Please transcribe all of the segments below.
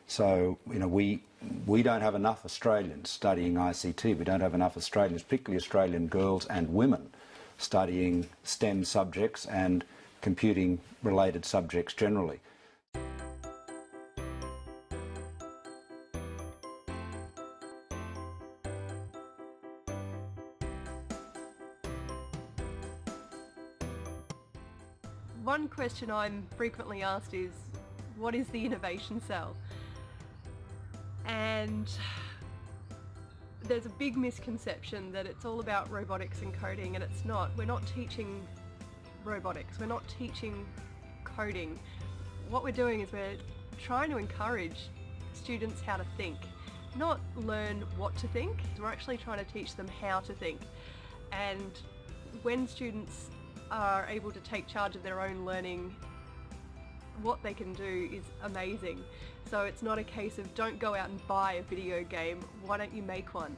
So, you know, we don't have enough Australians studying ICT. We don't have enough Australians, particularly Australian girls and women, studying STEM subjects and computing-related subjects generally. One question I'm frequently asked is, what is the innovation cell? And there's a big misconception that it's all about robotics and coding, and it's not. We're not teaching robotics, we're not teaching coding. What we're doing is we're trying to encourage students how to think, not learn what to think. We're actually trying to teach them how to think. And when students are able to take charge of their own learning, what they can do is amazing. So it's not a case of don't go out and buy a video game, why don't you make one?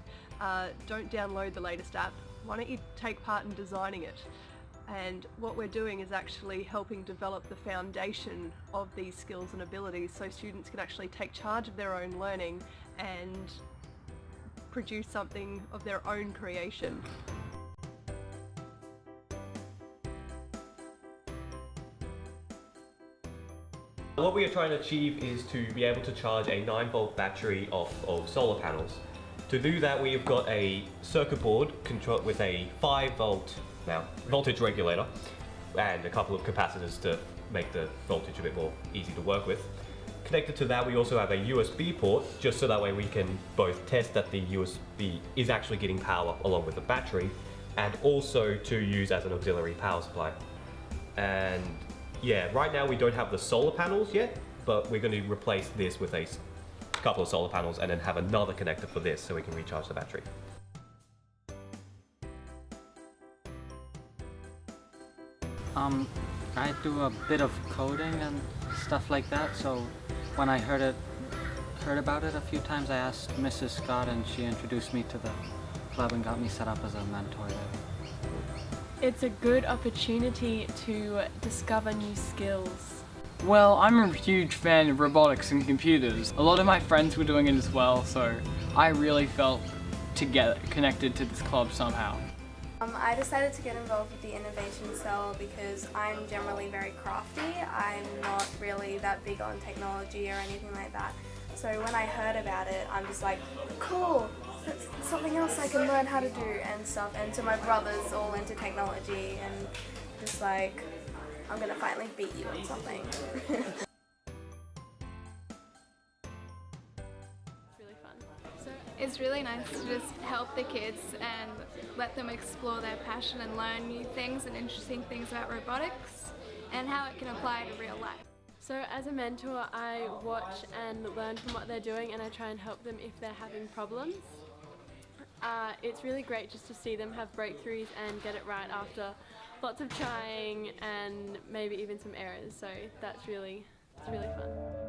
Don't download the latest app, why don't you take part in designing it? And what we're doing is actually helping develop the foundation of these skills and abilities so students can actually take charge of their own learning and produce something of their own creation. What we are trying to achieve is to be able to charge a 9-volt battery off of solar panels. To do that, we have got a circuit board controlled with a 5-volt voltage regulator and a couple of capacitors to make the voltage a bit more easy to work with. Connected to that, we also have a USB port, just so that way we can both test that the USB is actually getting power along with the battery, and also to use as an auxiliary power supply. And yeah, right now we don't have the solar panels yet, but we're going to replace this with a couple of solar panels and then have another connector for this so we can recharge the battery. I do a bit of coding and stuff like that, so when I heard about it a few times, I asked Mrs. Scott and she introduced me to the club and got me set up as a mentor there. It's a good opportunity to discover new skills. Well, I'm a huge fan of robotics and computers. A lot of my friends were doing it as well, so I really felt connected to this club somehow. I decided to get involved with the Innovation Cell because I'm generally very crafty. I'm not really that big on technology or anything like that. So when I heard about it, I'm just like, cool, that's something else I can learn how to do and stuff. And so my brother's all into technology and just like, I'm gonna finally beat you at something. It's really nice to just help the kids and let them explore their passion and learn new things and interesting things about robotics and how it can apply to real life. So as a mentor, I watch and learn from what they're doing, and I try and help them if they're having problems. It's really great just to see them have breakthroughs and get it right after lots of trying and maybe even some errors, so it's really fun.